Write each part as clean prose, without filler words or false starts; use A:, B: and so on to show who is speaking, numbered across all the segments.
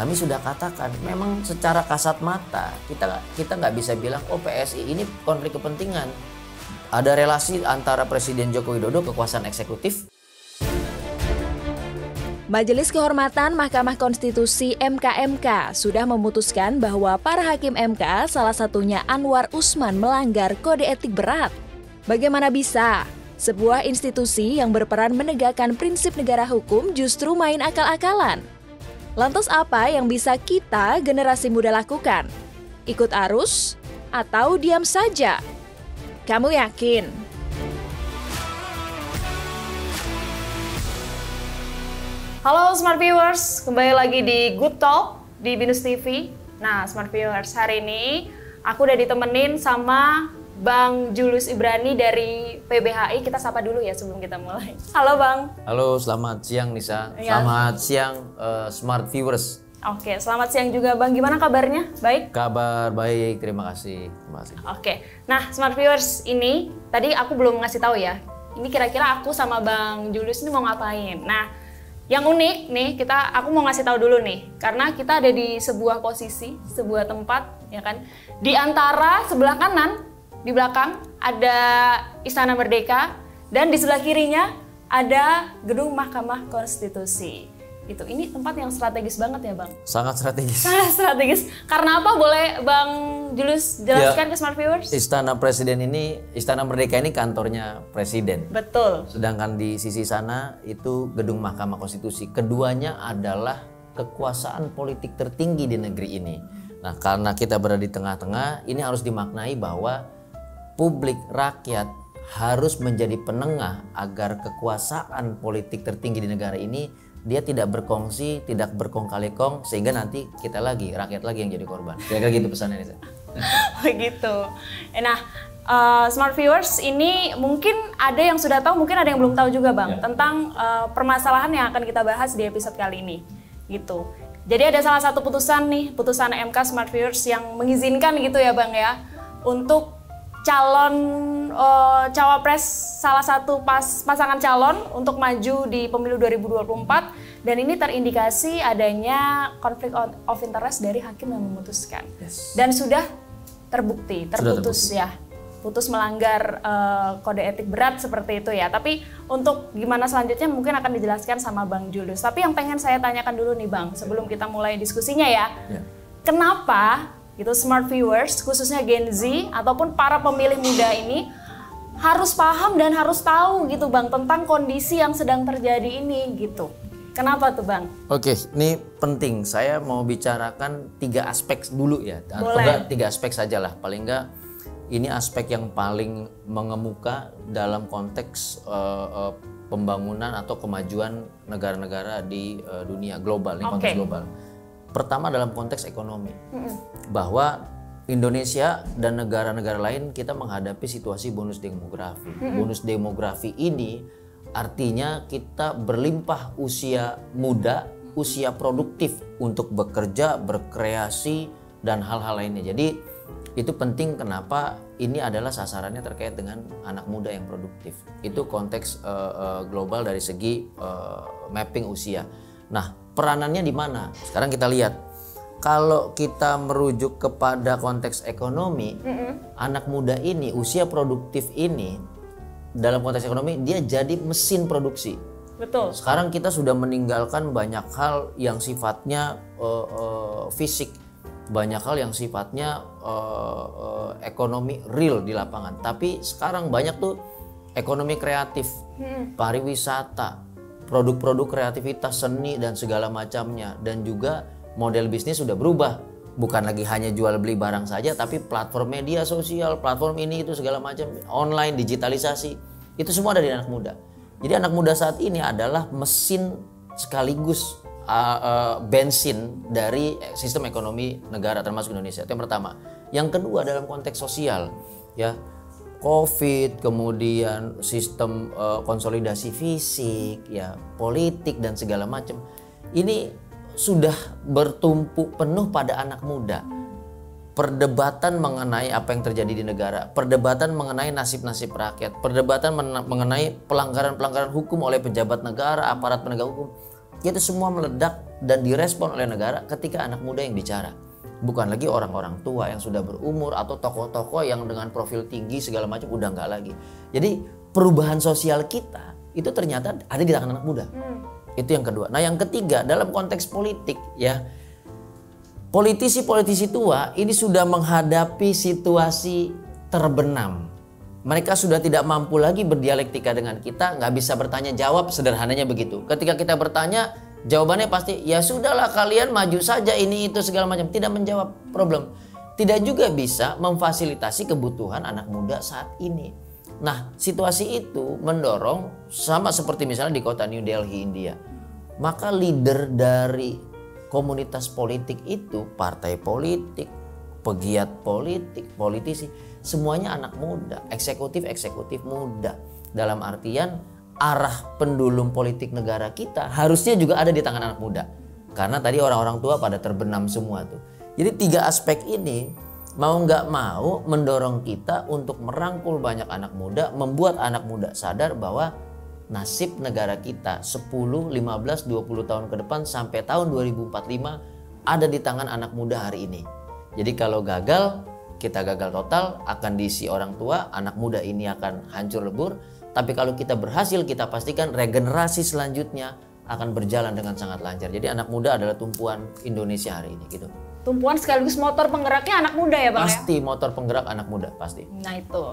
A: kami sudah katakan memang secara kasat mata kita nggak bisa bilang oh PSI ini konflik kepentingan. Ada relasi antara Presiden Joko Widodo kekuasaan eksekutif.
B: Majelis Kehormatan Mahkamah Konstitusi (MKMK) sudah memutuskan bahwa para hakim MK, salah satunya Anwar Usman, melanggar kode etik berat. Bagaimana bisa sebuah institusi yang berperan menegakkan prinsip negara hukum justru main akal-akalan? Lantas apa yang bisa kita generasi muda lakukan? Ikut arus atau diam saja? Kamu yakin?
C: Halo Smart Viewers, kembali lagi di Good Talk di Binus TV. Nah Smart Viewers, hari ini aku udah ditemenin sama Bang Julius Ibrani dari PBHI. Kita sapa dulu ya sebelum kita mulai. Halo Bang.
A: Halo, selamat siang Nisa. Selamat siang Smart Viewers.
C: Oke, selamat siang juga Bang. Gimana kabarnya? Baik?
A: Kabar baik, terima kasih.
C: Oke, nah Smart Viewers, ini tadi aku belum ngasih tahu ya. Ini kira-kira aku sama Bang Julius ini mau ngapain. Nah, yang unik nih, aku mau ngasih tahu dulu nih, karena kita ada di sebuah posisi, sebuah tempat, ya kan. Di antara sebelah kanan, di belakang ada Istana Merdeka, dan di sebelah kirinya ada Gedung Mahkamah Konstitusi. Gitu. Ini tempat yang strategis banget ya Bang?
A: Sangat strategis.
C: Sangat strategis. Karena apa? Boleh Bang Julius jelaskan ke Smart Viewers?
A: Istana Presiden ini, Istana Merdeka ini kantornya Presiden.
C: Betul.
A: Sedangkan di sisi sana itu Gedung Mahkamah Konstitusi. Keduanya adalah kekuasaan politik tertinggi di negeri ini. Nah, karena kita berada di tengah-tengah, ini harus dimaknai bahwa publik, rakyat harus menjadi penengah agar kekuasaan politik tertinggi di negara ini dia tidak berkongsi, tidak berkong-kali-kong, sehingga nanti kita lagi, rakyat lagi yang jadi korban. Kira-kira gitu pesannya nih.
C: Begitu. Nah, Smart Viewers, ini mungkin ada yang sudah tahu, mungkin ada yang belum tahu juga Bang, tentang permasalahan yang akan kita bahas di episode kali ini. Gitu. Jadi ada salah satu putusan nih, putusan MK Smart Viewers yang mengizinkan gitu ya Bang ya, untuk calon cawapres, salah satu pasangan calon untuk maju di pemilu 2024, dan ini terindikasi adanya konflik of interest dari hakim yang memutuskan. Dan sudah terbukti, terputus ya, putus melanggar kode etik berat seperti itu ya. Tapi untuk gimana selanjutnya mungkin akan dijelaskan sama Bang Julius. Tapi yang pengen saya tanyakan dulu nih Bang, sebelum kita mulai diskusinya ya, kenapa gitu Smart Viewers, khususnya Gen Z ataupun para pemilih muda ini harus paham dan harus tahu gitu Bang tentang kondisi yang sedang terjadi ini gitu. Kenapa tuh Bang?
A: Oke, ini penting. Saya mau bicarakan 3 aspek dulu ya.
C: Boleh.
A: 3 aspek sajalah. Paling enggak ini aspek yang paling mengemuka dalam konteks pembangunan atau kemajuan negara-negara di dunia global, di konteks global. Pertama dalam konteks ekonomi, bahwa Indonesia dan negara-negara lain kita menghadapi situasi bonus demografi. Bonus demografi ini artinya kita berlimpah usia muda, usia produktif untuk bekerja, berkreasi, dan hal-hal lainnya. Jadi itu penting, kenapa ini adalah sasarannya terkait dengan anak muda yang produktif. Itu konteks global dari segi mapping usia. Nah, peranannya di mana? Sekarang kita lihat, kalau kita merujuk kepada konteks ekonomi, anak muda ini, usia produktif ini, dalam konteks ekonomi dia jadi mesin produksi.
C: Betul.
A: Sekarang kita sudah meninggalkan banyak hal yang sifatnya fisik, banyak hal yang sifatnya ekonomi real di lapangan. Tapi sekarang banyak tuh ekonomi kreatif, pariwisata, produk-produk kreativitas, seni dan segala macamnya, dan juga model bisnis sudah berubah, bukan lagi hanya jual beli barang saja, tapi platform media sosial, platform ini itu segala macam, online, digitalisasi, itu semua ada di anak muda. Jadi anak muda saat ini adalah mesin sekaligus bensin dari sistem ekonomi negara termasuk Indonesia. Itu yang pertama. Yang kedua dalam konteks sosial, ya. Covid, kemudian sistem konsolidasi fisik, ya, politik dan segala macam. Ini sudah bertumpu penuh pada anak muda. Perdebatan mengenai apa yang terjadi di negara, perdebatan mengenai nasib-nasib rakyat, perdebatan mengenai pelanggaran-pelanggaran hukum oleh pejabat negara, aparat penegak hukum, itu semua meledak dan direspon oleh negara ketika anak muda yang bicara. Bukan lagi orang-orang tua yang sudah berumur atau tokoh-tokoh yang dengan profil tinggi segala macam, udah nggak lagi. Jadi perubahan sosial kita itu ternyata ada di tangan anak muda. Itu yang kedua. Nah yang ketiga, dalam konteks politik ya, politisi-politisi tua ini sudah menghadapi situasi terbenam. Mereka sudah tidak mampu lagi berdialektika dengan kita, nggak bisa bertanya jawab, sederhananya begitu. Ketika kita bertanya, jawabannya pasti ya sudahlah kalian maju saja ini itu segala macam, tidak menjawab problem. Tidak juga bisa memfasilitasi kebutuhan anak muda saat ini. Nah, situasi itu mendorong sama seperti misalnya di kota New Delhi, India. Maka leader dari komunitas politik itu, partai politik, pegiat politik, politisi, semuanya anak muda, eksekutif muda. Dalam artian arah pendulum politik negara kita harusnya juga ada di tangan anak muda. Karena tadi orang-orang tua pada terbenam semua tuh. Jadi 3 aspek ini mau nggak mau mendorong kita untuk merangkul banyak anak muda, membuat anak muda sadar bahwa nasib negara kita 10, 15, 20 tahun ke depan sampai tahun 2045 ada di tangan anak muda hari ini. Jadi kalau gagal, kita gagal total, akan diisi orang tua, anak muda ini akan hancur lebur. Tapi kalau kita berhasil, kita pastikan regenerasi selanjutnya akan berjalan dengan sangat lancar. Jadi anak muda adalah tumpuan Indonesia hari ini gitu.
C: Tumpuan sekaligus motor penggeraknya anak muda ya Bang?
A: Pasti motor penggerak anak muda, pasti.
C: Nah itu.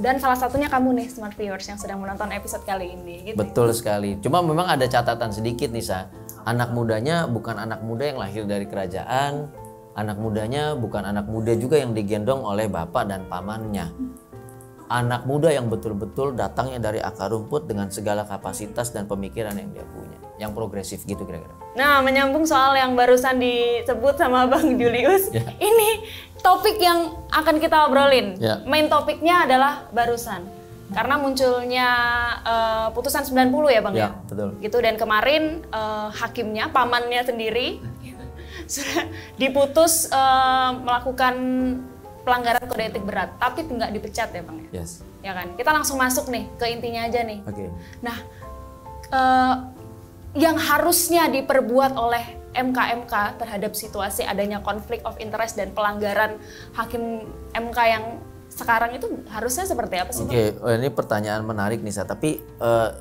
C: Dan salah satunya kamu nih Smart Viewers yang sedang menonton episode kali ini gitu.
A: Betul sekali. Cuma memang ada catatan sedikit nih Sa. Anak mudanya bukan anak muda yang lahir dari kerajaan. Anak mudanya bukan anak muda juga yang digendong oleh bapak dan pamannya. Anak muda yang betul-betul datangnya dari akar rumput dengan segala kapasitas dan pemikiran yang dia punya. Yang progresif gitu kira-kira.
C: Nah, menyambung soal yang barusan disebut sama Bang Julius, ini topik yang akan kita obrolin. Main topiknya adalah barusan. Karena munculnya putusan 90 ya Bang ya?
A: Betul.
C: Gitu, dan kemarin hakimnya, pamannya sendiri sudah diputus melakukan pelanggaran kode etik berat, tapi nggak dipecat ya Bang ya?
A: Yes.
C: Ya kan? Kita langsung masuk nih ke intinya aja nih.
A: Oke.
C: Nah, yang harusnya diperbuat oleh MK terhadap situasi adanya konflik of interest dan pelanggaran hakim MK yang sekarang itu harusnya seperti apa sih?
A: Oke, ini pertanyaan menarik nih Sa. Tapi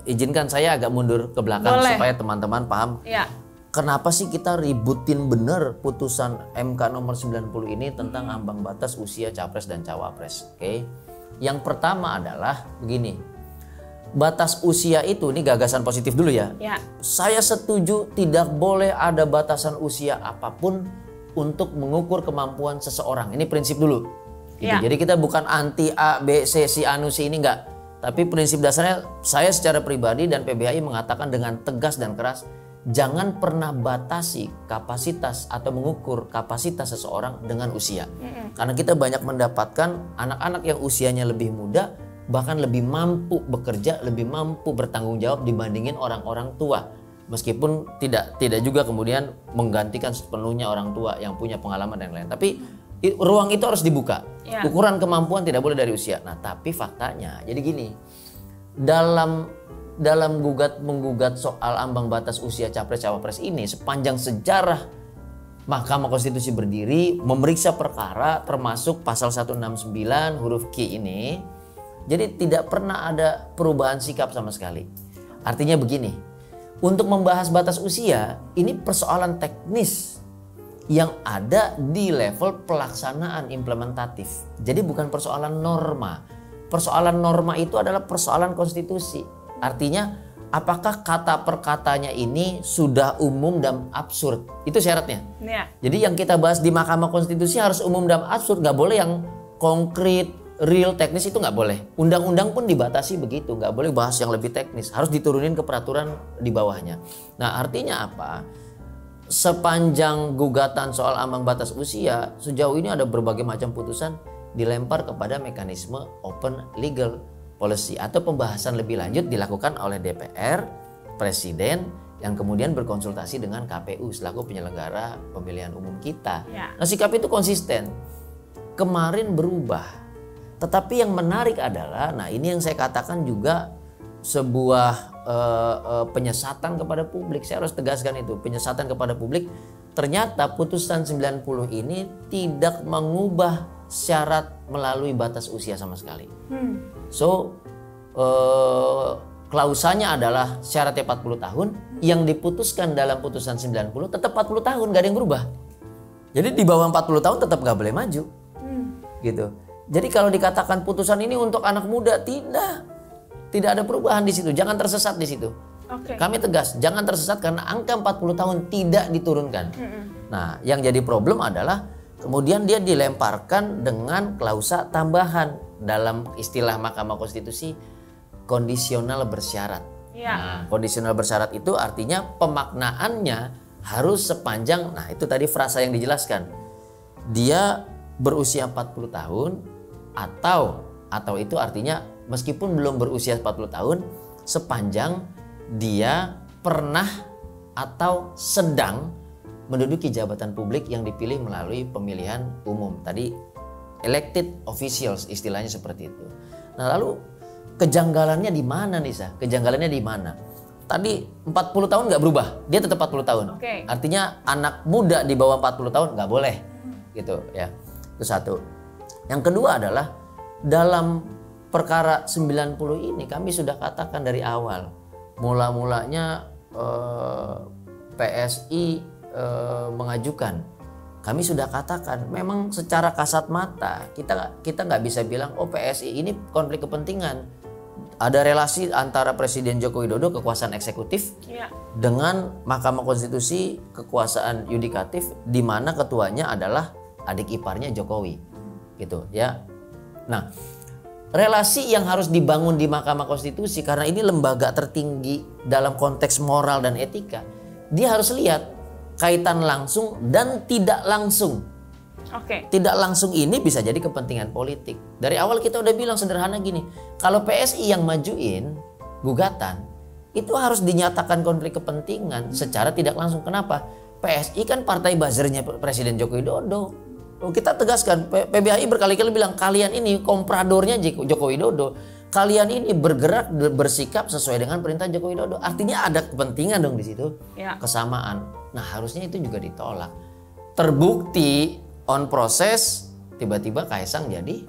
A: izinkan saya agak mundur ke belakang. Boleh. Supaya teman-teman paham.
C: Ya.
A: Kenapa sih kita ributin bener putusan MK nomor 90 ini tentang ambang batas usia capres dan cawapres? Oke. Yang pertama adalah begini. Batas usia itu, ini gagasan positif dulu ya. Saya setuju tidak boleh ada batasan usia apapun untuk mengukur kemampuan seseorang. Ini prinsip dulu. Gitu. Jadi kita bukan anti A, B, C, si anu, si ini enggak. Tapi prinsip dasarnya saya secara pribadi dan PBHI mengatakan dengan tegas dan keras, jangan pernah batasi kapasitas atau mengukur kapasitas seseorang dengan usia. Karena kita banyak mendapatkan anak-anak yang usianya lebih muda, bahkan lebih mampu bekerja, lebih mampu bertanggung jawab dibandingin orang-orang tua. Meskipun tidak juga kemudian menggantikan sepenuhnya orang tua yang punya pengalaman dan lain-lain. Tapi ruang itu harus dibuka. Ukuran kemampuan tidak boleh dari usia. Nah, tapi faktanya jadi gini. Dalam menggugat soal ambang batas usia capres cawapres ini, sepanjang sejarah Mahkamah Konstitusi berdiri memeriksa perkara termasuk pasal 169 huruf Q ini, jadi tidak pernah ada perubahan sikap sama sekali. Artinya begini, untuk membahas batas usia ini persoalan teknis yang ada di level pelaksanaan implementatif. Jadi bukan persoalan norma. Persoalan norma itu adalah persoalan konstitusi. Artinya apakah kata per katanya ini sudah umum dan absurd? Itu syaratnya. Jadi yang kita bahas di Mahkamah Konstitusi harus umum dan absurd. Nggak boleh yang konkret, real, teknis, itu nggak boleh. Undang-undang pun dibatasi begitu. Nggak boleh bahas yang lebih teknis. Harus diturunin ke peraturan di bawahnya. Nah artinya apa? Sepanjang gugatan soal ambang batas usia, sejauh ini ada berbagai macam putusan dilempar kepada mekanisme open legal policy atau pembahasan lebih lanjut dilakukan oleh DPR, Presiden yang kemudian berkonsultasi dengan KPU selaku penyelenggara pemilihan umum kita. Nah sikap itu konsisten. Kemarin berubah. Tetapi yang menarik adalah, nah ini yang saya katakan juga sebuah penyesatan kepada publik. Saya harus tegaskan itu, penyesatan kepada publik. Ternyata putusan 90 ini tidak mengubah syarat melalui batas usia sama sekali. So klausanya adalah syaratnya 40 tahun, yang diputuskan dalam putusan 90 tetap 40 tahun, gak ada yang berubah. Jadi di bawah 40 tahun tetap gak boleh maju. Gitu. Jadi kalau dikatakan putusan ini untuk anak muda, tidak ada perubahan di situ. Jangan tersesat di situ. Kami tegas, jangan tersesat karena angka 40 tahun tidak diturunkan. Nah, yang jadi problem adalah kemudian dia dilemparkan dengan klausa tambahan, dalam istilah Mahkamah Konstitusi kondisional bersyarat. Nah, kondisional bersyarat itu artinya pemaknaannya harus sepanjang, nah itu tadi frasa yang dijelaskan. Dia berusia 40 tahun atau itu artinya meskipun belum berusia 40 tahun sepanjang dia pernah atau sedang menduduki jabatan publik yang dipilih melalui pemilihan umum. Tadi elected officials istilahnya seperti itu. Nah, lalu kejanggalannya di mana nih, Sa? Kejanggalannya di mana? Tadi 40 tahun nggak berubah, dia tetap 40 tahun. Artinya anak muda di bawah 40 tahun nggak boleh, gitu ya. Itu satu. Yang kedua adalah dalam perkara 90 ini kami sudah katakan dari awal, mula-mulanya PSI mengajukan, kami sudah katakan memang secara kasat mata kita nggak bisa bilang oh PSI ini konflik kepentingan. Ada relasi antara Presiden Joko Widodo kekuasaan eksekutif dengan Mahkamah Konstitusi kekuasaan yudikatif, di mana ketuanya adalah adik iparnya Jokowi, gitu ya. Nah, relasi yang harus dibangun di Mahkamah Konstitusi karena ini lembaga tertinggi dalam konteks moral dan etika, dia harus lihat kaitan langsung dan tidak langsung. Tidak langsung ini bisa jadi kepentingan politik. Dari awal kita udah bilang sederhana gini, kalau PSI yang majuin gugatan, itu harus dinyatakan konflik kepentingan secara tidak langsung. Kenapa? PSI kan partai buzzernya Presiden Joko Widodo. Kita tegaskan, PBHI berkali-kali bilang kalian ini kompradornya Joko Widodo. Kalian ini bergerak bersikap sesuai dengan perintah Joko Widodo. Artinya ada kepentingan dong di situ, kesamaan. Nah, harusnya itu juga ditolak. Terbukti on proses tiba-tiba Kaisang jadi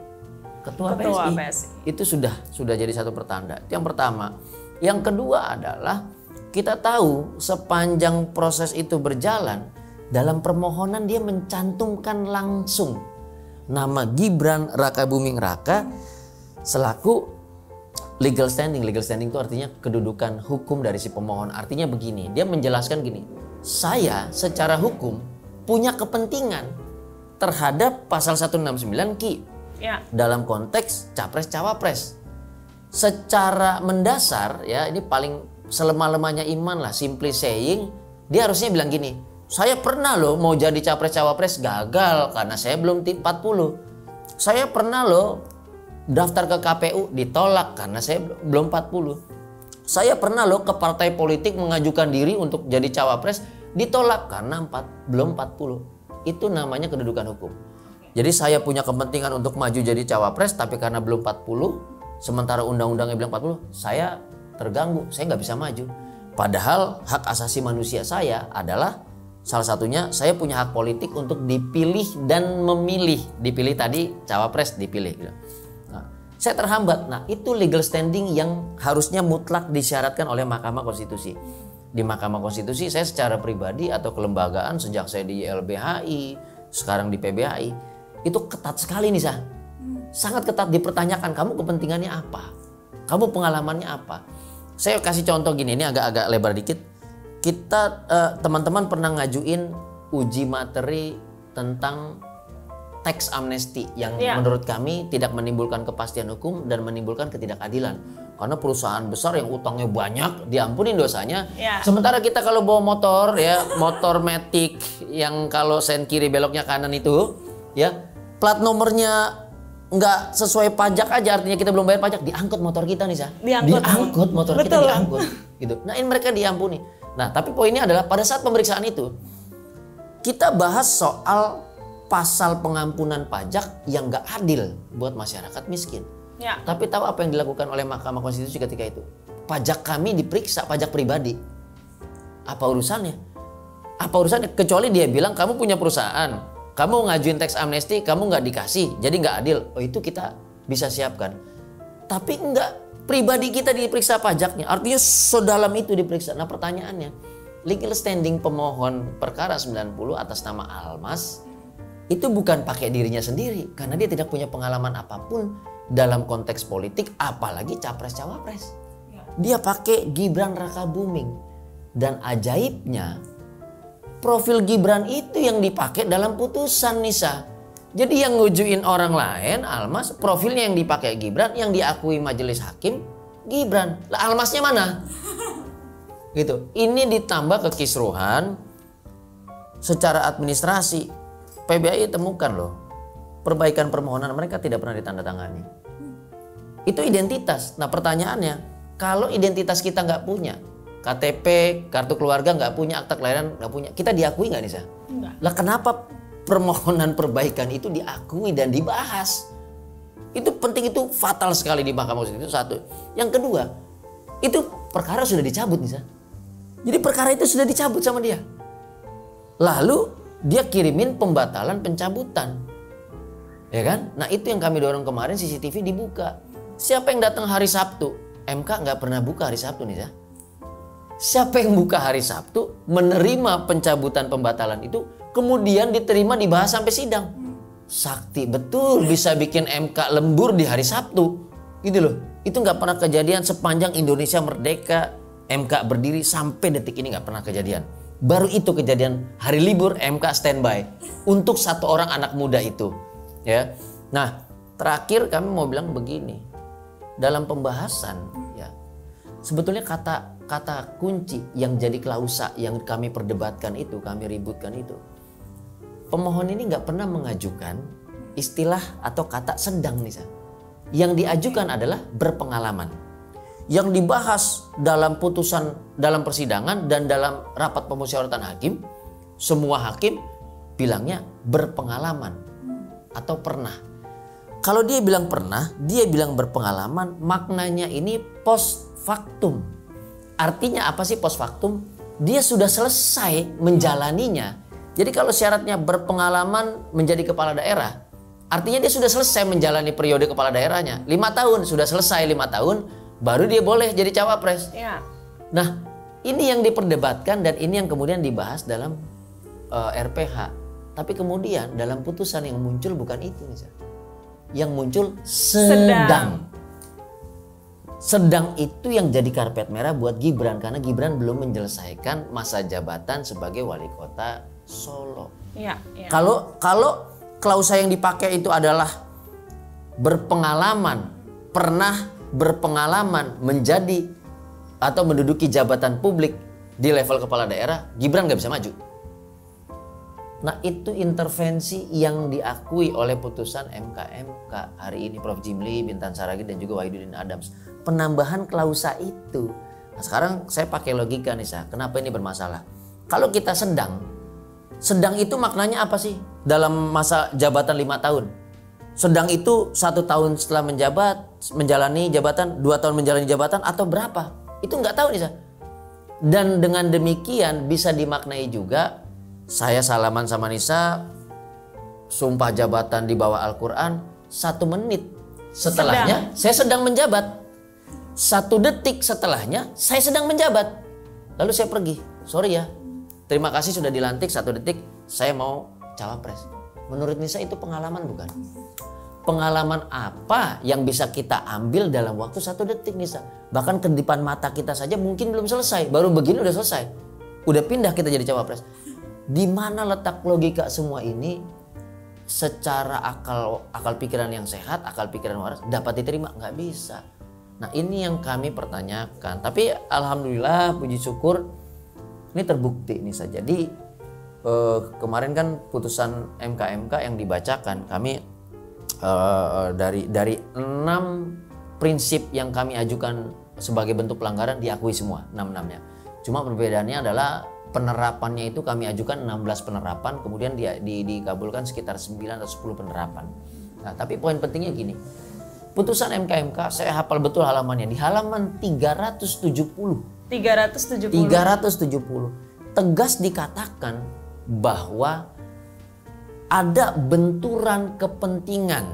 A: ketua PSI. Itu sudah jadi satu pertanda. Itu yang pertama. Yang kedua adalah kita tahu sepanjang proses itu berjalan, dalam permohonan dia mencantumkan langsung nama Gibran Rakabuming Raka selaku legal standing. Legal standing itu artinya kedudukan hukum dari si pemohon. Artinya begini, dia menjelaskan gini, saya secara hukum punya kepentingan terhadap pasal 169 Ki dalam konteks capres-cawapres. Secara mendasar ya, ini paling selemah-lemahnya iman lah, simply saying, dia harusnya bilang gini, saya pernah loh mau jadi capres-cawapres gagal karena saya belum 40. Saya pernah loh daftar ke KPU ditolak karena saya belum 40. Saya pernah loh ke partai politik mengajukan diri untuk jadi cawapres ditolak karena belum 40. Itu namanya kedudukan hukum. Jadi saya punya kepentingan untuk maju jadi cawapres, tapi karena belum 40, sementara undang-undangnya bilang 40, saya terganggu, saya nggak bisa maju. Padahal hak asasi manusia saya adalah salah satunya saya punya hak politik untuk dipilih dan memilih. Dipilih tadi cawapres dipilih. Nah, saya terhambat. Nah, itu legal standing yang harusnya mutlak disyaratkan oleh Mahkamah Konstitusi. Di Mahkamah Konstitusi saya secara pribadi atau kelembagaan sejak saya di YLBHI, sekarang di PBHI, itu ketat sekali nih, Sah. Sangat ketat dipertanyakan, kamu kepentingannya apa? Kamu pengalamannya apa? Saya kasih contoh gini, ini agak lebar dikit. Kita teman-teman pernah ngajuin uji materi tentang tax amnesty yang menurut kami tidak menimbulkan kepastian hukum dan menimbulkan ketidakadilan. Karena perusahaan besar yang utangnya banyak diampunin dosanya. Sementara kita kalau bawa motor ya, motor Matic yang kalau sen kiri beloknya kanan itu ya, plat nomornya nggak sesuai pajak aja, artinya kita belum bayar pajak, diangkut motor kita nih, Sah. Diangkut motor kita diangkut gitu. Nah, ini mereka diampuni. Nah, tapi poinnya adalah pada saat pemeriksaan itu kita bahas soal pasal pengampunan pajak yang nggak adil buat masyarakat miskin. Tapi tahu apa yang dilakukan oleh Mahkamah Konstitusi ketika itu? pajak kami diperiksa, pajak pribadi. Apa urusannya? Apa urusannya? Kecuali dia bilang kamu punya perusahaan, kamu ngajuin tax amnesty, kamu nggak dikasih, jadi nggak adil. Oh itu kita bisa siapkan. Tapi enggak, pribadi kita diperiksa pajaknya, artinya sedalam itu diperiksa. Nah pertanyaannya, legal standing pemohon perkara 90 atas nama Almas itu bukan pakai dirinya sendiri, karena dia tidak punya pengalaman apapun dalam konteks politik, apalagi capres-cawapres. Dia pakai Gibran Rakabuming, dan ajaibnya profil Gibran itu yang dipakai dalam putusan, Nisa. Jadi yang ngujuin orang lain Almas, profilnya yang dipakai Gibran, yang diakui majelis hakim Gibran. Lah Almasnya mana? Gitu. Ini ditambah kekisruhan secara administrasi. PBI temukan loh, perbaikan permohonan mereka tidak pernah ditandatangani. Itu identitas. Nah pertanyaannya, kalau identitas kita nggak punya, KTP, kartu keluarga nggak punya, akta kelahiran nggak punya, kita diakui nggak Nisa?
C: Enggak.
A: Lah kenapa permohonan perbaikan itu diakui dan dibahas? Itu penting, itu fatal sekali di Mahkamah Konstitusi, itu satu. Yang kedua, itu perkara sudah dicabut Nisa. Jadi perkara itu sudah dicabut sama dia. Lalu dia kirimin pembatalan pencabutan. Ya kan? Nah itu yang kami dorong kemarin, CCTV dibuka. Siapa yang datang hari Sabtu? MK nggak pernah buka hari Sabtu Nisa. Siapa yang buka hari Sabtu, menerima pencabutan pembatalan itu, kemudian diterima, dibahas sampai sidang. Sakti betul bisa bikin MK lembur di hari Sabtu. Gitu loh. Itu nggak pernah kejadian sepanjang Indonesia merdeka, MK berdiri sampai detik ini nggak pernah kejadian. Baru itu kejadian hari libur, MK standby untuk satu orang anak muda itu. Ya. Nah, terakhir kami mau bilang begini. Dalam pembahasan, ya, sebetulnya kata kunci yang jadi klausa yang kami perdebatkan itu, kami ributkan itu, pemohon ini nggak pernah mengajukan istilah atau kata sedang Nisa. Yang diajukan adalah berpengalaman. Yang dibahas dalam putusan, dalam persidangan dan dalam rapat pemusyawaratan hakim, semua hakim bilangnya berpengalaman atau pernah. Kalau dia bilang pernah, dia bilang berpengalaman, maknanya ini post factum. Artinya apa sih post factum? Dia sudah selesai menjalaninya. Jadi kalau syaratnya berpengalaman menjadi kepala daerah, artinya dia sudah selesai menjalani periode kepala daerahnya. 5 tahun, sudah selesai 5 tahun, baru dia boleh jadi cawapres.
C: Ya.
A: Nah ini yang diperdebatkan dan ini yang kemudian dibahas dalam RPH. Tapi kemudian dalam putusan yang muncul bukan itu Nisa. Yang muncul sedang. Sedang itu yang jadi karpet merah buat Gibran, karena Gibran belum menyelesaikan masa jabatan sebagai wali kota Solo.
C: Ya.
A: Kalau klausa yang dipakai itu adalah berpengalaman, pernah berpengalaman menjadi atau menduduki jabatan publik di level kepala daerah, Gibran nggak bisa maju. Nah itu intervensi yang diakui oleh putusan MK hari ini, Prof. Jimli, Bintan Saragih dan juga Wahidudin Adams. Penambahan klausa itu. Nah, sekarang saya pakai logika Nisa, kenapa ini bermasalah? Kalau kita sedang itu maknanya apa sih dalam masa jabatan 5 tahun? Sedang itu 1 tahun setelah menjalani jabatan, 2 tahun menjalani jabatan, atau berapa? Itu nggak tahu Nisa. Dan dengan demikian bisa dimaknai juga, saya salaman sama Nisa, sumpah jabatan di bawah Al-Quran, 1 menit setelahnya saya sedang menjabat. 1 detik setelahnya saya sedang menjabat. Lalu saya pergi, sorry ya, terima kasih sudah dilantik, 1 detik saya mau cawapres. Menurut Nisa itu pengalaman bukan? Pengalaman apa yang bisa kita ambil dalam waktu 1 detik Nisa? Bahkan kedipan mata kita saja mungkin belum selesai, baru begini udah selesai, udah pindah kita jadi cawapres. Di mana letak logika semua ini? Secara akal pikiran yang sehat, akal pikiran waras dapat diterima? Nggak bisa. Nah ini yang kami pertanyakan. Tapi alhamdulillah, puji syukur ini terbukti Nisa. Jadi kemarin kan putusan MK yang dibacakan, kami dari 6 prinsip yang kami ajukan sebagai bentuk pelanggaran diakui semua 6-6-nya. Cuma perbedaannya adalah penerapannya itu kami ajukan 16 penerapan, kemudian dikabulkan sekitar 9 atau 10 penerapan. Nah, tapi poin pentingnya gini, Putusan MK saya hafal betul halamannya, di halaman 370. 370. Tegas dikatakan bahwa ada benturan kepentingan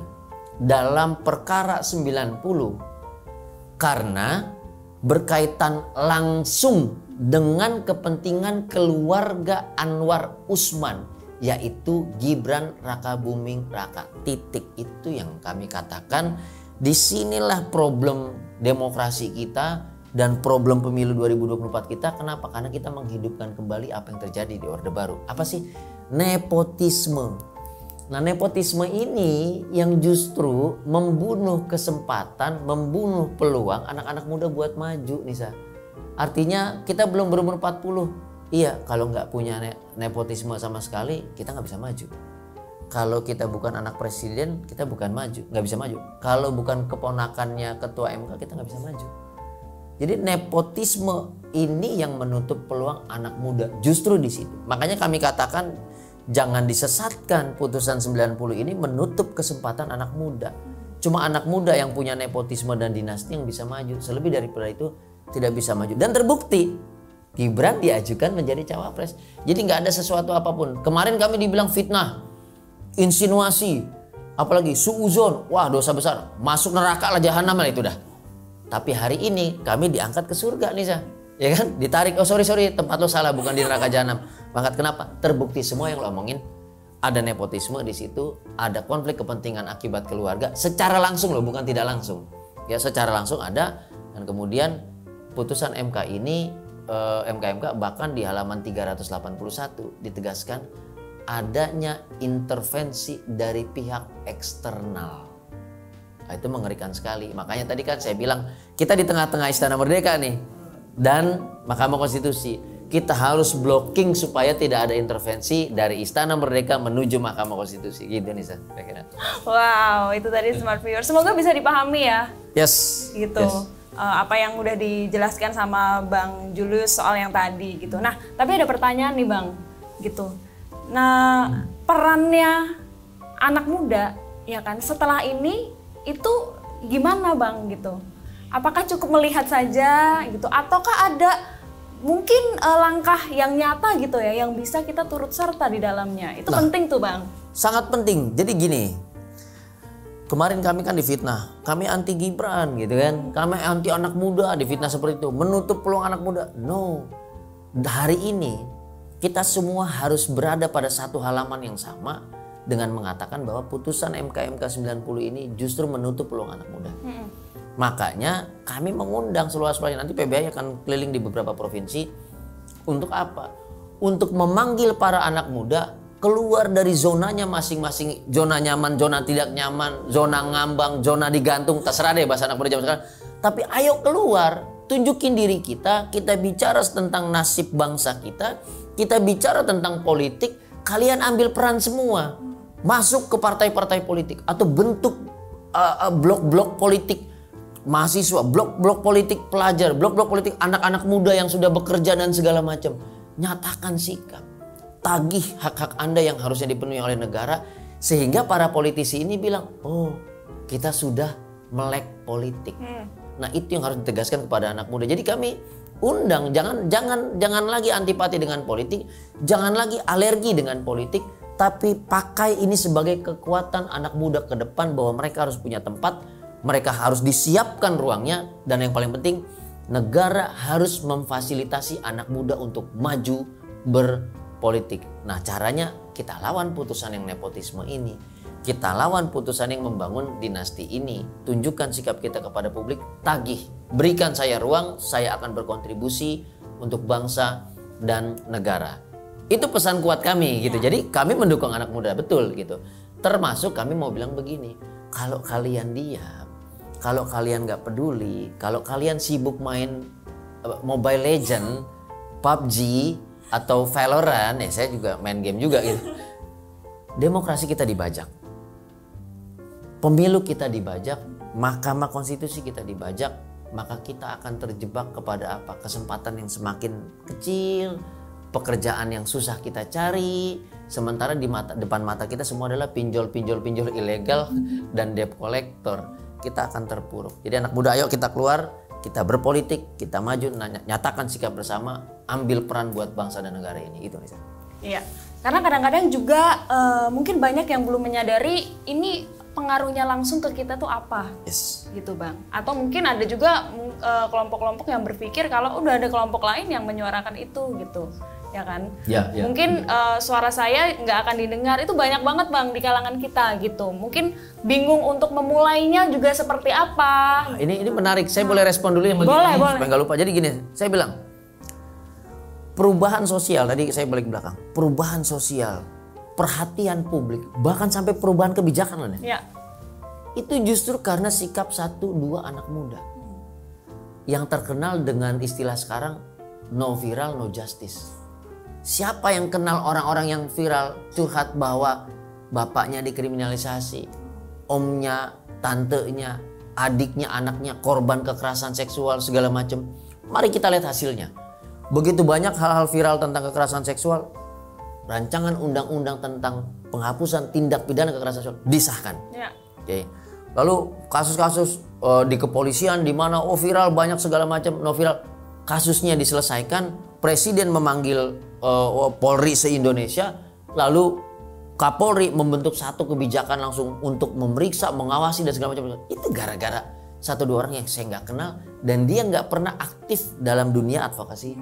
A: dalam perkara 90 karena berkaitan langsung dengan kepentingan keluarga Anwar Usman, yaitu Gibran Rakabuming Raka. Titik itu yang kami katakan, disinilah problem demokrasi kita dan problem pemilu 2024 kita. Kenapa? Karena kita menghidupkan kembali apa yang terjadi di Orde Baru. Apa sih? Nepotisme. Nah, nepotisme ini yang justru membunuh kesempatan, membunuh peluang anak-anak muda buat maju, Nisa. Artinya kita belum berumur 40. Iya, kalau nggak punya nepotisme sama sekali, kita nggak bisa maju. Kalau kita bukan anak presiden, kita bukan maju, nggak bisa maju. Kalau bukan keponakannya ketua MK, kita nggak bisa maju. Jadi nepotisme ini yang menutup peluang anak muda justru di situ. Makanya kami katakan jangan disesatkan, putusan 90 ini menutup kesempatan anak muda. Cuma anak muda yang punya nepotisme dan dinasti yang bisa maju. Selebih daripada itu tidak bisa maju. Dan terbukti Gibran diajukan menjadi cawapres. Jadi nggak ada sesuatu apapun. Kemarin kami dibilang fitnah, insinuasi, apalagi suuzon. Wah, dosa besar. Masuk neraka lah, jahanam lah itu dah. Tapi hari ini kami diangkat ke surga, Nisa. Ya kan? Ditarik, oh sorry tempat lo salah, bukan di neraka jahanam. Banget kenapa? Terbukti semua yang lo omongin. Ada nepotisme di situ, ada konflik kepentingan akibat keluarga secara langsung lo, bukan tidak langsung. Ya secara langsung ada. Dan kemudian putusan MK ini, MK bahkan di halaman 381 ditegaskan adanya intervensi dari pihak eksternal. Nah, itu mengerikan sekali. Makanya tadi kan saya bilang kita di tengah-tengah Istana Merdeka nih. Dan Mahkamah Konstitusi, kita harus blocking supaya tidak ada intervensi dari Istana Merdeka menuju Mahkamah Konstitusi. Gitu Nisa, kira-kira.
C: Wow, itu tadi Smart Viewers. Semoga bisa dipahami ya.
A: Yes.
C: Gitu. Yes. Apa yang udah dijelaskan sama Bang Julius soal yang tadi gitu. Nah, tapi ada pertanyaan nih Bang, gitu. Nah, perannya anak muda, ya kan, setelah ini itu gimana Bang gitu? Apakah cukup melihat saja gitu, ataukah ada mungkin langkah yang nyata gitu ya yang bisa kita turut serta di dalamnya? Itu penting tuh Bang.
A: Sangat penting. Jadi gini, kemarin kami kan difitnah, kami anti Gibran gitu kan, kami anti anak muda, difitnah seperti itu, menutup peluang anak muda. No, hari ini kita semua harus berada pada satu halaman yang sama dengan mengatakan bahwa putusan MK 90 ini justru menutup peluang anak muda. Makanya kami mengundang seluas-luasnya, nanti PBI akan keliling di beberapa provinsi. Untuk apa? Untuk memanggil para anak muda keluar dari zonanya masing-masing. Zona nyaman, zona tidak nyaman, zona ngambang, zona digantung, terserah deh bahasa anak muda zaman sekarang. Tapi ayo keluar, tunjukin diri kita, kita bicara tentang nasib bangsa kita bicara tentang politik, kalian ambil peran semua. Masuk ke partai-partai politik atau bentuk blok-blok politik mahasiswa, blok-blok politik pelajar, blok-blok politik anak-anak muda yang sudah bekerja dan segala macam. Nyatakan sikap, tagih hak-hak Anda yang harusnya dipenuhi oleh negara, sehingga para politisi ini bilang, oh kita sudah melek politik. Nah itu yang harus ditegaskan kepada anak muda. Jadi kami undang, jangan lagi antipati dengan politik, jangan lagi alergi dengan politik, tapi pakai ini sebagai kekuatan anak muda ke depan, bahwa mereka harus punya tempat. Mereka harus disiapkan ruangnya, dan yang paling penting negara harus memfasilitasi anak muda untuk maju berpolitik. Nah caranya kita lawan putusan yang nepotisme ini, kita lawan putusan yang membangun dinasti ini. Tunjukkan sikap kita kepada publik, tagih, berikan saya ruang, saya akan berkontribusi untuk bangsa dan negara. Itu pesan kuat kami gitu. Jadi kami mendukung anak muda betul gitu. Termasuk kami mau bilang begini, kalau kalian diam, kalau kalian gak peduli, kalau kalian sibuk main Mobile Legend, PUBG atau Valorant, ya saya juga main game juga gitu. Demokrasi kita dibajak, pemilu kita dibajak, Mahkamah Konstitusi kita dibajak, maka kita akan terjebak kepada apa? Kesempatan yang semakin kecil, pekerjaan yang susah kita cari, sementara di depan mata kita semua adalah pinjol ilegal dan debt collector. kita akan terpuruk. Jadi anak muda, ayo kita keluar, kita berpolitik, kita maju, nyatakan sikap bersama, ambil peran buat bangsa dan negara ini. Itu Nisa.
C: Iya, karena kadang-kadang juga mungkin banyak yang belum menyadari ini pengaruhnya langsung ke kita tuh apa, gitu Bang. Atau mungkin ada juga kelompok-kelompok yang berpikir kalau udah ada kelompok lain yang menyuarakan itu, gitu, ya kan?
A: Ya.
C: Mungkin suara saya nggak akan didengar, itu banyak banget Bang di kalangan kita, gitu. Mungkin bingung untuk memulainya juga seperti apa.
A: Nah, ini menarik, saya boleh respon dulu yang
C: boleh.
A: supaya nggak lupa. Jadi gini, saya bilang perubahan sosial, tadi saya balik ke belakang, perubahan sosial, perhatian publik, bahkan sampai perubahan kebijakan loh,
C: ya.
A: Itu justru karena sikap 1-2 anak muda yang terkenal dengan istilah sekarang no viral no justice. Siapa yang kenal orang-orang yang viral curhat bahwa bapaknya dikriminalisasi, omnya, tantenya, adiknya, anaknya korban kekerasan seksual segala macam. Mari kita lihat hasilnya. Begitu banyak hal-hal viral tentang kekerasan seksual, rancangan undang-undang tentang penghapusan tindak pidana kekerasan seksual disahkan.
C: Ya.
A: Oke. Lalu kasus-kasus di kepolisian di mana viral banyak segala macam, no viral, kasusnya diselesaikan, presiden memanggil Polri se-Indonesia, lalu Kapolri membentuk satu kebijakan langsung untuk memeriksa, mengawasi dan segala macam. Itu gara-gara 1-2 orang yang saya nggak kenal dan dia nggak pernah aktif dalam dunia advokasi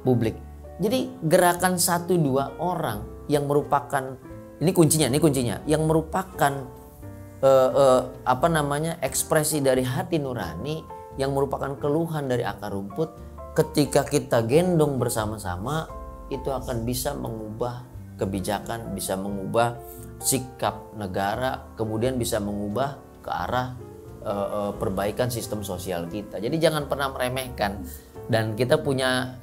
A: publik. Jadi gerakan 1-2 orang yang merupakan, ini kuncinya, yang merupakan ekspresi dari hati nurani, yang merupakan keluhan dari akar rumput, ketika kita gendong bersama-sama itu akan bisa mengubah kebijakan, bisa mengubah sikap negara, kemudian bisa mengubah ke arah perbaikan sistem sosial kita. Jadi jangan pernah meremehkan. Dan kita punya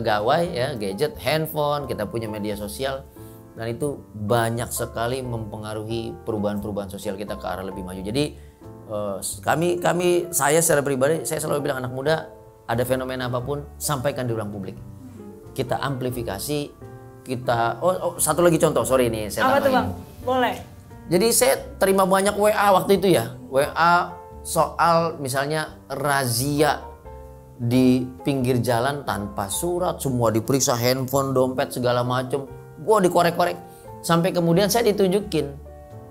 A: gawai ya, gadget, handphone, kita punya media sosial, dan itu banyak sekali mempengaruhi perubahan-perubahan sosial kita ke arah lebih maju. Jadi saya secara pribadi, saya selalu bilang anak muda, ada fenomena apapun sampaikan di ruang publik. Kita amplifikasi, kita satu lagi contoh, sorry ini saya
C: apa
A: tambahin.
C: tuh Bang? Boleh.
A: Jadi saya terima banyak WA waktu itu ya, WA soal misalnya razia di pinggir jalan tanpa surat, semua diperiksa, handphone, dompet segala macem, gua dikorek-korek, sampai kemudian saya ditunjukin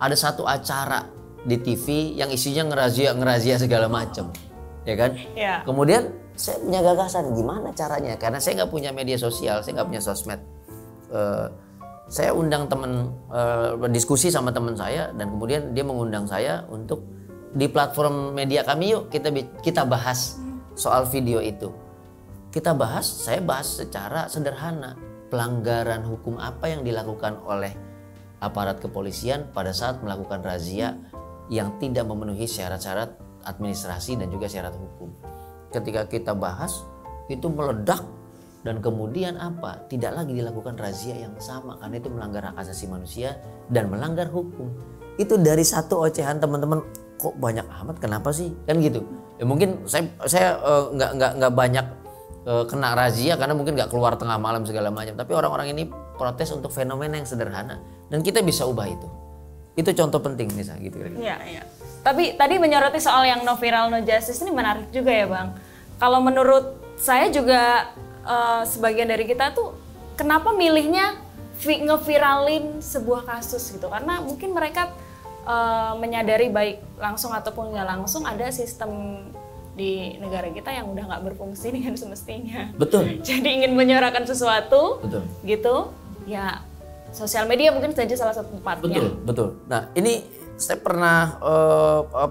A: ada satu acara di TV yang isinya ngerazia segala macem, ya kan?
C: Ya.
A: Kemudian saya punya gagasan gimana caranya, karena saya nggak punya media sosial, saya nggak punya sosmed. Saya undang teman, berdiskusi sama teman saya, dan kemudian dia mengundang saya untuk di platform media kami, yuk kita bahas soal video itu. Kita bahas, saya bahas secara sederhana pelanggaran hukum apa yang dilakukan oleh aparat kepolisian pada saat melakukan razia yang tidak memenuhi syarat-syarat administrasi dan juga syarat hukum. Ketika kita bahas itu meledak, dan kemudian apa? Tidak lagi dilakukan razia yang sama karena itu melanggar hak asasi manusia dan melanggar hukum. Itu dari satu ocehan teman-teman, kok banyak amat, kenapa sih? Kan gitu. Ya mungkin saya nggak banyak kena razia karena mungkin nggak keluar tengah malam segala macam. Tapi orang-orang ini protes untuk fenomena yang sederhana dan kita bisa ubah itu. Itu contoh penting nih, gitu kira-kira.
C: Iya. Tapi tadi menyoroti soal yang no viral no justice ini menarik juga ya Bang. Kalau menurut saya juga sebagian dari kita tuh kenapa milihnya ngeviralin sebuah kasus gitu, karena mungkin mereka menyadari baik langsung ataupun nggak langsung ada sistem di negara kita yang udah nggak berfungsi dengan semestinya.
A: Betul.
C: Jadi ingin menyuarakan sesuatu,
A: betul,
C: gitu ya, sosial media mungkin saja salah satu tempatnya.
A: Betul. Nah ini saya pernah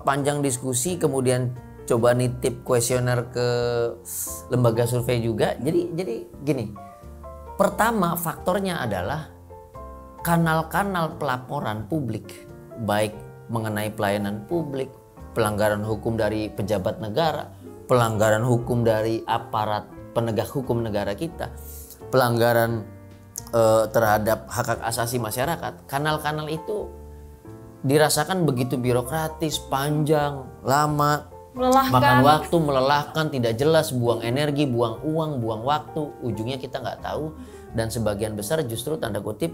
A: panjang diskusi, kemudian coba nitip kuesioner ke lembaga survei juga. Jadi gini, pertama faktornya adalah kanal-kanal pelaporan publik, baik mengenai pelayanan publik, pelanggaran hukum dari pejabat negara, pelanggaran hukum dari aparat penegak hukum negara kita, pelanggaran terhadap hak asasi masyarakat. Kanal-kanal itu dirasakan begitu birokratis, panjang, lama,
C: melelahkan,
A: makan waktu, melelahkan, tidak jelas, buang energi, buang uang, buang waktu, ujungnya kita nggak tahu, dan sebagian besar justru tanda kutip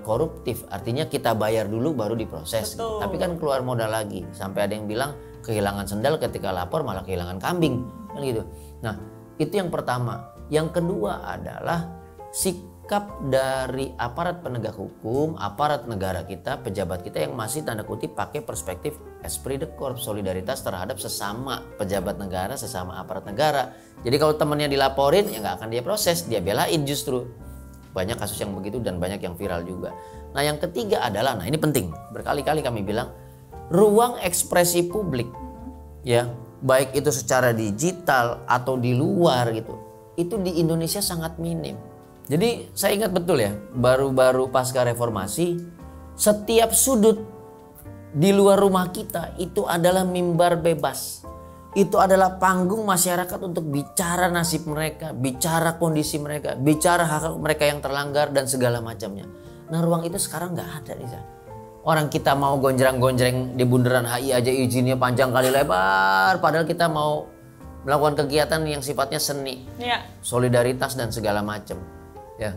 A: koruptif, artinya kita bayar dulu baru diproses.
C: Betul.
A: Tapi kan keluar modal lagi, sampai ada yang bilang kehilangan sendal ketika lapor malah kehilangan kambing, kan gitu. Nah itu yang pertama. Yang kedua adalah sikap dari aparat penegak hukum, aparat negara kita, pejabat kita yang masih tanda kutip pakai perspektif esprit de corps, solidaritas terhadap sesama pejabat negara, sesama aparat negara. Jadi kalau temannya dilaporin ya nggak akan dia proses, dia belain justru. Banyak kasus yang begitu dan banyak yang viral juga. Nah yang ketiga adalah, nah ini penting, berkali-kali kami bilang, ruang ekspresi publik, ya baik itu secara digital atau di luar gitu, itu di Indonesia sangat minim. Jadi saya ingat betul ya, baru-baru pasca reformasi, setiap sudut di luar rumah kita itu adalah mimbar bebas. Itu adalah panggung masyarakat untuk bicara nasib mereka, bicara kondisi mereka, bicara hak mereka yang terlanggar dan segala macamnya. Nah ruang itu sekarang nggak ada nih. Orang kita mau gonjreng-gonjreng di bundaran HI aja izinnya panjang kali lebar, padahal kita mau melakukan kegiatan yang sifatnya seni, solidaritas dan segala macam. Ya,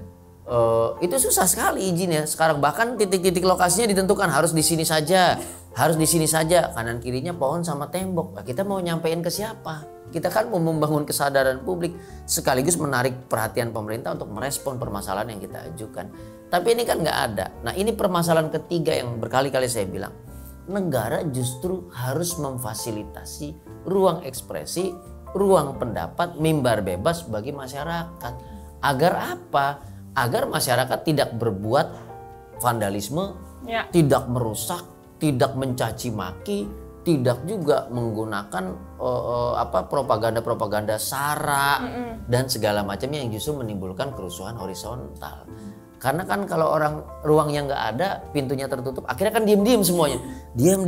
A: itu susah sekali izinnya sekarang. Bahkan titik-titik lokasinya ditentukan harus di sini saja. Harus di sini saja, kanan kirinya pohon sama tembok. Nah, kita mau nyampein ke siapa? Kita kan mau membangun kesadaran publik sekaligus menarik perhatian pemerintah untuk merespon permasalahan yang kita ajukan. Tapi ini kan nggak ada. Nah ini permasalahan ketiga yang berkali-kali saya bilang. Negara justru harus memfasilitasi ruang ekspresi, ruang pendapat, mimbar bebas bagi masyarakat. Agar apa? Agar masyarakat tidak berbuat vandalisme, tidak merusak, tidak mencaci maki, tidak juga menggunakan propaganda-propaganda sara dan segala macamnya yang justru menimbulkan kerusuhan horizontal. Karena kan kalau orang ruangnya nggak ada, pintunya tertutup, akhirnya kan diam-diam semuanya, diam,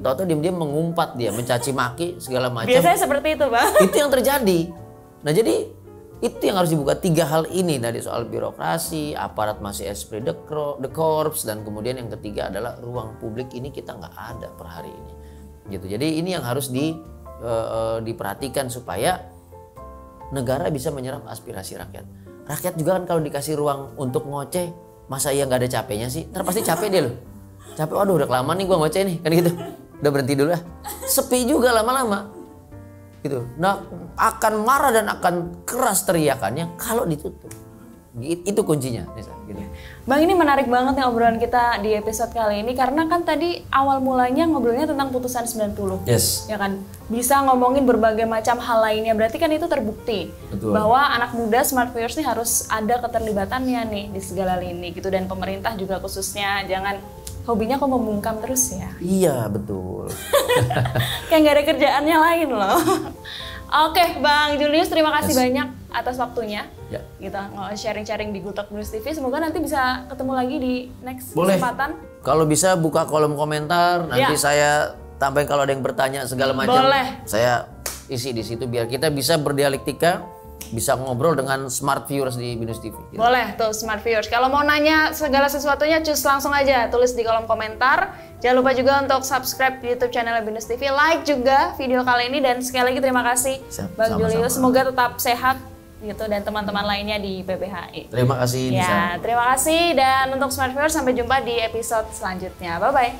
A: tahu-tahu diam-diam mengumpat dia, mencaci maki segala macam.
C: Biasanya seperti itu, Bang.
A: Itu yang terjadi. Nah jadi itu yang harus dibuka, tiga hal ini tadi, soal birokrasi, aparat masih esprit de corps, dan kemudian yang ketiga adalah ruang publik ini kita nggak ada per hari ini gitu. Jadi ini yang harus diperhatikan supaya negara bisa menyerap aspirasi rakyat. Rakyat juga kan kalau dikasih ruang untuk ngoceh, masa iya nggak ada capeknya sih? Ntar pasti capek deh loh, capek, waduh udah kelamaan nih gua ngoceh nih, kan gitu, udah berhenti dulu lah, sepi juga lama-lama gitu. Nah akan marah dan akan keras teriakannya kalau ditutup. Itu kuncinya gitu.
C: Bang, ini menarik banget nih obrolan kita di episode kali ini, karena kan tadi awal mulanya ngobrolnya tentang putusan 90.
A: Yes.
C: Ya kan, bisa ngomongin berbagai macam hal lainnya, berarti kan itu terbukti. Betul. Bahwa anak muda smart viewers nih harus ada keterlibatannya nih di segala lini gitu, dan pemerintah juga khususnya jangan hobinya kok membungkam terus ya.
A: Iya betul.
C: Kayak nggak ada kerjaannya lain loh. Oke, Bang Julius, terima kasih banyak atas waktunya. Ya. Kita sharing-sharing di Good Talk News TV. Semoga nanti bisa ketemu lagi di next kesempatan.
A: Kalau bisa buka kolom komentar, nanti saya tambahin kalau ada yang bertanya segala macam.
C: Boleh.
A: Saya isi di situ biar kita bisa berdialektika, bisa ngobrol dengan smart viewers di Binus TV. Gitu.
C: Boleh tuh smart viewers. Kalau mau nanya segala sesuatunya, cus langsung aja tulis di kolom komentar. Jangan lupa juga untuk subscribe di YouTube channel Binus TV, like juga video kali ini, dan sekali lagi terima kasih Bang Julius. Semoga tetap sehat gitu, dan teman-teman lainnya di PPHI.
A: Terima kasih.
C: Ya, terima kasih, dan untuk smart viewers sampai jumpa di episode selanjutnya. Bye bye.